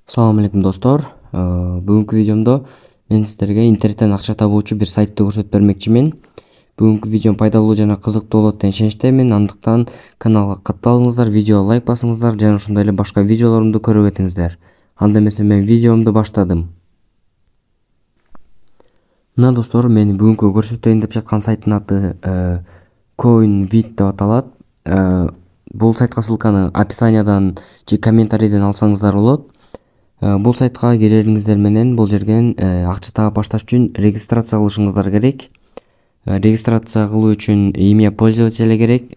Assalamu алейкум достор. Бүгүнкү видеомдо мен сиздерге интернеттен акча табуучу бир сайтты көрсөтүп бермекчимин. Бүгүнкү видеом пайдалуу жана кызыктуу болот деген ишеничтемин. Андыктан каналга катталыңыздар, видеого лайк басыңыздар жана ошондой эле башка видеолорумду көрө кетиңиздер. Анда эмесе мен видеомду баштадым. Мына достор, мени бүгүнкү көрсөтөйүн деп жаткан сайттын аты CoinVid деп аталат. Бул сайтка ссылканы описаниядан же комментарийден алсаңыздар болот. Бул сайтка кирериңиздер менен бул жерден акча таап башташ үчүн регистрация кылышыңыздар керек. Регистрация кылуу үчүн имя пользователя керек,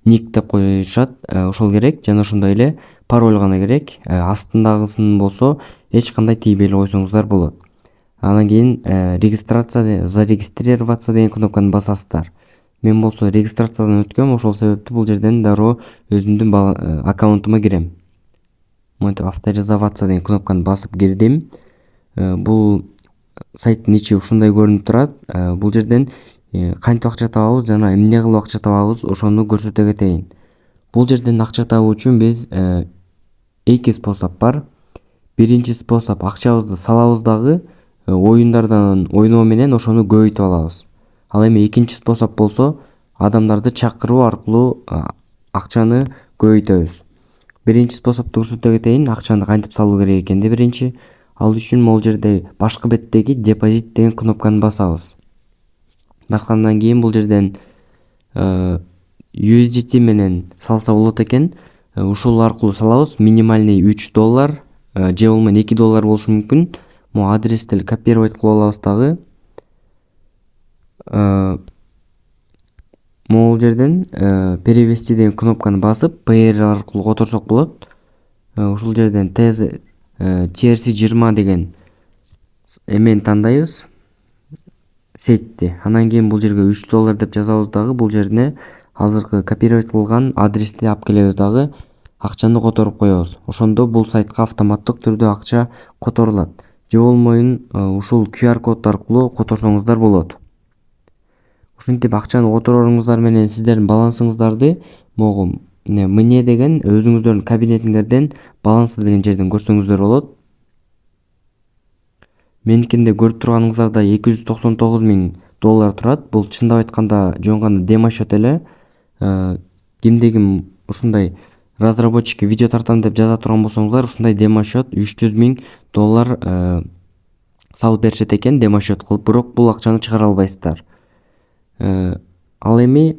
ник деп коюшат, ошол керек жана ошондой эле пароль гана керек. Астындагысын болсо эч кандай тийбей эле койсоңуздар болот. Анан кийин зарегистрироваться деген кнопканы басасыздар. Мен болсо регистрациядан өткөм, ошол себептен бул жерден дароо өзүмдүн аккаунтума кирем. Монтип авторизоваться деген кнопканы басып кирдим. Бул сайттын ичи ушундай көрүнүп турат. Бул жерден кантип акча табабыз жана эмне кылып акча табабыз ошону көрсөтө кетейин. Бул жерден акча табуу үчүн биз эки способ бар. Биринчи способ акчабызды салабыз дагы оюндардан ойноо менен ошону көбөйтүп алабыз. Ал эми экинчи способ болсо адамдарды чакыруу аркылуу акчаны көбөйтөбүз. Биринчи способду көрсөтө кетейин. Акчаны кантип салуу керек экенди биринчи. Ал үчүн могул жерде башкы беттеги депозит деген кнопканы басабыз. Баскандан кийин бул жерден USDT менен салса болот экен. Ушул аркылуу салабыз. Минимальный $3 же болбойт $2 болушу мүмкүн. Могу адрести копировать кылып алабыз дагы. Могул жерден перевести деген кнопканы басып PR аркылуу которсок болот. Ушул жерден TRC20 деген эмени тандайбыз, сетти. Анан кийин бул жерге $3 деп жазабыз дагы. Бул жерине азыркы копировать кылган адрести алып келебиз дагы, акчаны которуп коебуз. Ошондо бул сайтка автоматтык түрдө акча которулат. Же болбойын ушул QR код аркылуу которсоңуздар болот. Ушинтип акчаны котороруңуздар менен сиздердин балансыңыздарды могу мне деген өзүңүздөрдүн кабинетиңерден балансы деген жерден көрсөңүздөр болот. Меникинде көрүп турганыңыздарда $299,000 турат. Бул чындап айтканда жөн гана демо счет эле. Кимде ким ушундай разработчикке видео тартам деп жаза турган болсоңуздар, ушундай демо счет $300,000 салып беришет экен, демо счет кылып. Бирок бул акчаны чыгара албайсыздар. Ал эми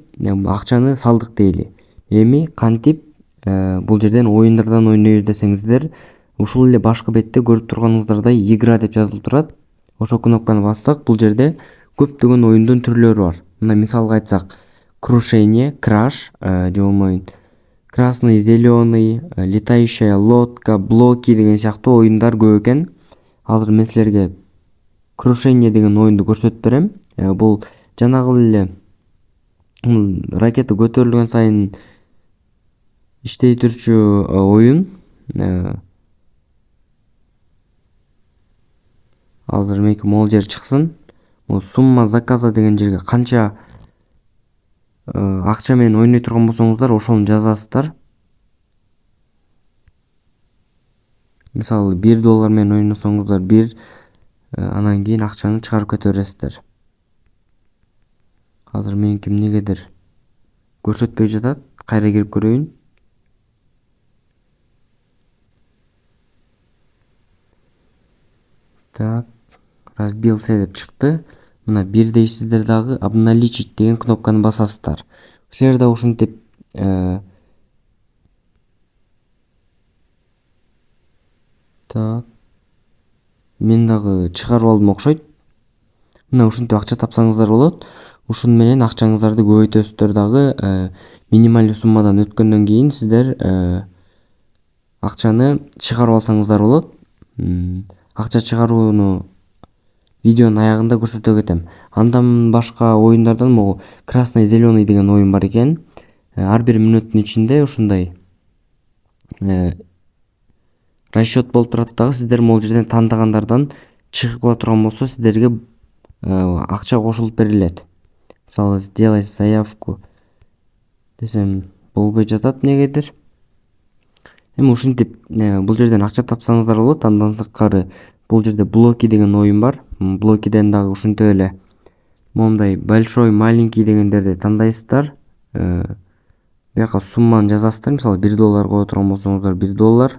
акчаны салдык дейли. Эми кантип бул жерден оюндардан ойнойбуз десеңиздер, ушул эле башкы бетте көрүп турганыңыздардай игра деп жазылып турат. Ошол кнопканы бассак, бул жерде көптөгөн оюндун түрлөрү бар. Мына мисалга айтсак, крушение, краш, же болбойт красный, зеленый, летающая лодка, блоки деген сыяктуу оюндар көп экен. Азыр мен силерге крушение деген оюнду көрсөтүп берем. Бул жанагы эле ракета көтөрүлгөн сайын иштей турчу оюн. Азыр меники могул жер чыксын. Сумма заказа деген жерге канча акча менен ойной турган болсоңуздар, ошону жазасыздар. Мисалы $1 менен ойносоңуздар 1, анан кийин акчаны чыгарып кете бересиздер. Азыр меники эмнегедир көрсөтпөй жатат. Кайра кирип көрөйүн. Так, разбился деп чыкты. Мына бир дейсиздер дагы обналичить деген кнопканы басасыздар. Силер да ушинтип так, мен дагы чыгарып алдым окшойт. Мына ушинтип акча тапсаңыздар болот. Ушун менен акчаңыздарды көбөйтөсүздөр дагы. Минималдуу суммадан өткөндөн кийин сиздер акчаны чыгарып алсаңыздар болот. Акча чыгарууну видеонун аягында көрсөтө кетем. Андан башка оюндардан могу красный, зеленый деген оюн бар экен. Ар бир мүнөттүн ичинде ушундай расчет болуп турат дагы. Сиздер могул жерден тандагандардан чыгып кала турган болсо, сиздерге акча кошулуп берилет. Мисалы, сделай заявку десем болбой жатат эмнегедир. Эми ушинтип бул жерден акча тапсаңыздар болот. Андан сырткары бул жерде блоки деген оюн бар. Блокиден дагы ушинтип эле моундай большой, маленький дегендерди тандайсыздар. Буяка сумманы жазасыздар. Мисалы $1 кое турган болсоңуздар $1.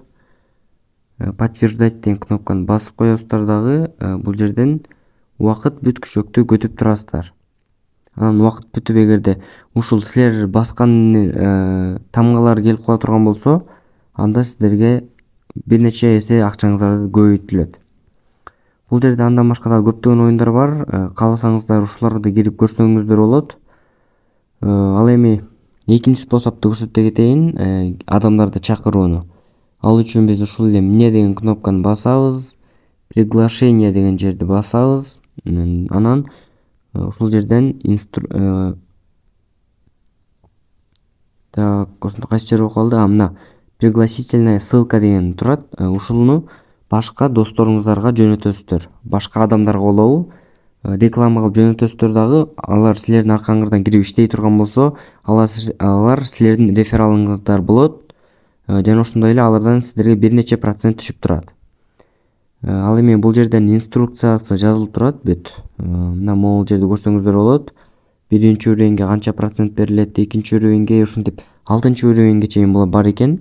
Подтверждать деген кнопканы басып коесуздар дагы бул жерден убакыт бүткүчөктү күтүп турасыздар. Анан убакыт бүтүп эгерде ушул силер баскан тамгалар келип кала турган болсо, анда сиздерге бир нече эсе акчаңыздар көбөйтүлөт. Бул жерде андан башка дагы көптөгөн оюндар бар. Кааласаңыздар ушуларды кирип көрсөңүздөр болот. Ал эми экинчи способду көрсөтө кетейин, адамдарды чакырууну. Ал үчүн биз ушул эле мне деген кнопканы басабыз, приглашение деген жерди басабыз. Анан ушул жерден ошондо кайсы жер болуп калды? Мына пригласительная ссылка деген турат. Ушуну башка досторуңуздарга жөнөтөсүздөр. Башка адамдарга болобу реклама кылып жөнөтөсүздөр дагы. Алар силердин аркаңыздан кирип иштей турган болсо, алар силердин рефералыңыздар болот. Жана ошондой эле алардан сиздерге бир нече процент түшүп турат. Ал эми бул жерден инструкциясы жазылып турат бүт. Мына могул жерде көрсөңүздөр болот. Биринчи уровеньге канча процент берилет, экинчи уровеньге, ушинтип 6 уровеньге чейин бар экен.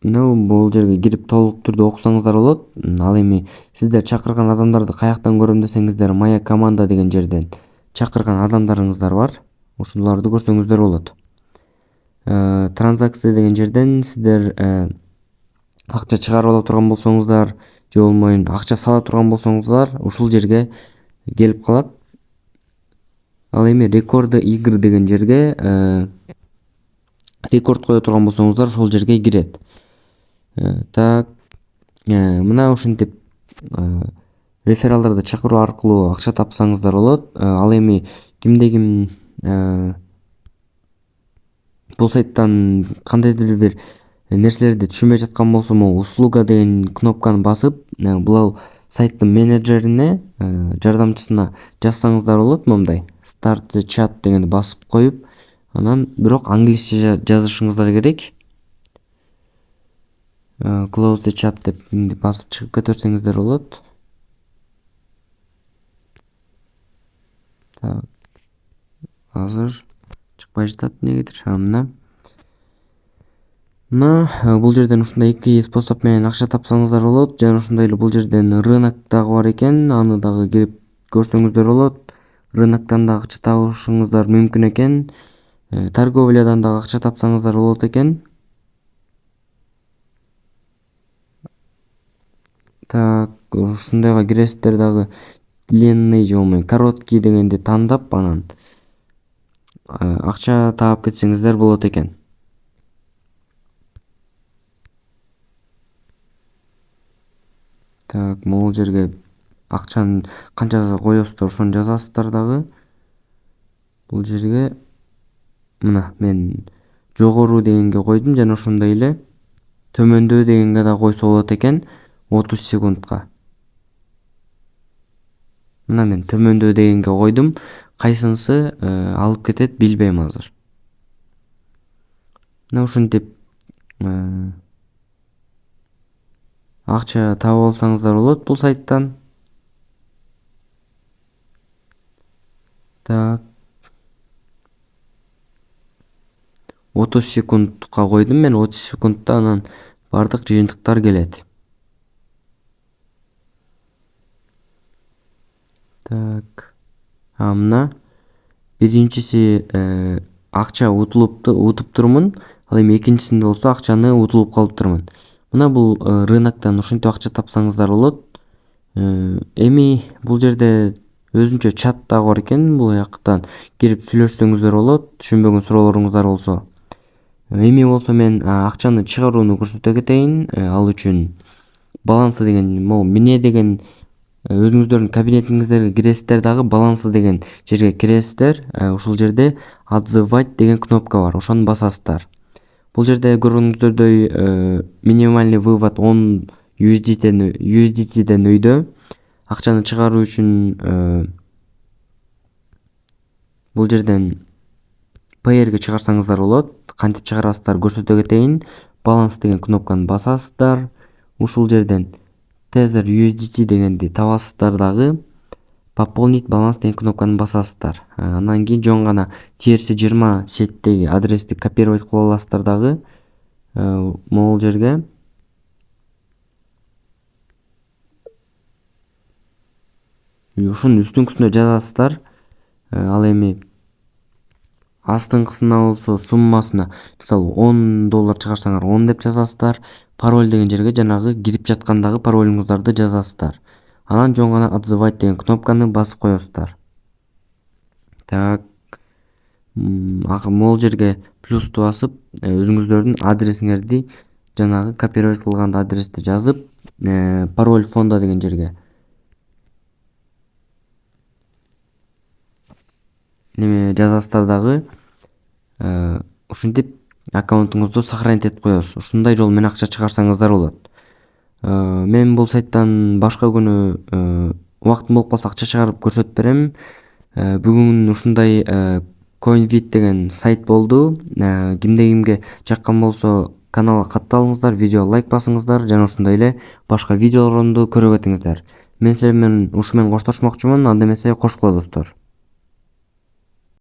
Бул жерге кирип толук түрдө окусаңыздар болот. Ал эми сиздер чакырган адамдарды каяктан көрөм десеңиздер, моя команда деген жерден чакырган адамдарыңыздар бар. Ушуларды көрсөңүздөр болот. Транзакция деген жерден сиздер акча чыгарып ала турган болсоңуздар, же болбойт акча сала турган болсоңуздар, ушул жерге келип калат. Ал эми рекорды игр деген жерге рекорд кое турган болсоңуздар, ошол жерге кирет. Мына ушинтип рефералдарды чакыруу аркылуу акча тапсаңыздар болот. Ал эми кимде-ким бул сайттан кандайдыр бир нерселерди түшүнбөй жаткан болсо, услуга деген кнопканы басып, бул сайттын менеджерине, жардамчысына жазсаңыздар болот. Момундай start the chat дегенди басып коюп, анан бирок англисче жазышыңыздар керек. Close the chat деп басып чыгып кете берсеңиздер болот. Азыр чыкпай жатат эмнегедир. Мына бул жерден ушундай эки способ менен акча тапсаңыздар болот. Жана ошондой эле бул жерден рынок дагы бар экен. Аны дагы кирип көрсөңүздөр болот. Рыноктан дагы акча табышыңыздар мүмкүн экен. Торговлядан дагы акча тапсаңыздар болот экен. Ушундайга киресиздер дагы длинный же болбой короткий дегенди тандап, анан акча таап кетсеңиздер болот экен. Могул жерге акчаны канча коесуздар, ошону жазасыздар дагы. Бул жерге мына мен жогору дегенге койдум, жана ошондой эле төмөндөө дегенге да койсо болот экен 30 секундка. Мына мен төмөндөө дегенге койдум. Кайсынысы алып кетет билбейм азыр. Мына ушинтип акча таап алсаңыздар болот бул сайттан. 30 секундка койдум мен. 30 секундта анан бардык жыйынтыктар келет. Мына биринчиси акча утуп турмун. Ал эми экинчисинде болсо акчаны утулуп калыптырмын. Мына бул рыноктон ушинтип акча тапсаңыздар болот. Эми бул жерде өзүнчө чат дагы бар экен. Бул жактан кирип сүйлөшсөңүздөр болот, түшүнбөгөн суроолоруңуздар болсо. Эми болсо мен акчаны чыгарууну көрсөтө кетейин. Ал үчүн балансы деген, могу мне деген өзүңүздөрдүн кабинетиңиздерге киресиздер дагы, балансы деген жерге киресиздер. Ушул жерде отзывать деген кнопка бар. Ошону басасыздар. Бул жерде көргөнүңүздөрдөй минимальный вывод 10 USDT'ден өйдө. Акчаны чыгаруу үчүн бул жерден Payerге чыгарсаңыздар болот. Кантип чыгарасыздар көрсөтө кетейин. Баланс деген кнопканы басасыздар. Ушул жерден Tether USDT дегенди табасыздар дагы. Пополнить баланс деген кнопканы басасыздар. Андан кийин жөн гана TRC20 сеттеги адрести копировать кыла аласыздар дагы. Могул жерге ушунун үстүңкүсүнө жазасыздар. Ал эми астыңкысына болсо суммасына мисалы $10 чыгарсаңар 10 деп жазасыздар. Пароль деген жерге жанагы кирип жаткандагы паролуңуздарды жазасыздар. Анан жөн гана отзывать деген кнопканы басып коесуздар. Так. Могул жерге плюсту басып, өзүңүздөрдүн адресиңерди жанагы копировать кылган адрести жазып, пароль фонда деген жерге неме жазасыздар дагы. Ушинтип аккаунтуңузду сохранить этип коесуз. Ушундай жол менен акча чыгарсаңыздар болот. Мен бул сайттан башка күнү убактым болуп калса акча чыгарып көрсөтүп берем. Бүгүн ушундай CoinVid деген сайт болду. Кимде кимге жаккан болсо каналга катталыңыздар, видео лайк басыңыздар жана ушундай эле башка видеолорумду көрө кетиңиздер. Мен силер менен ушу менен коштошмокчумун. Анда эмесе кош кула достор.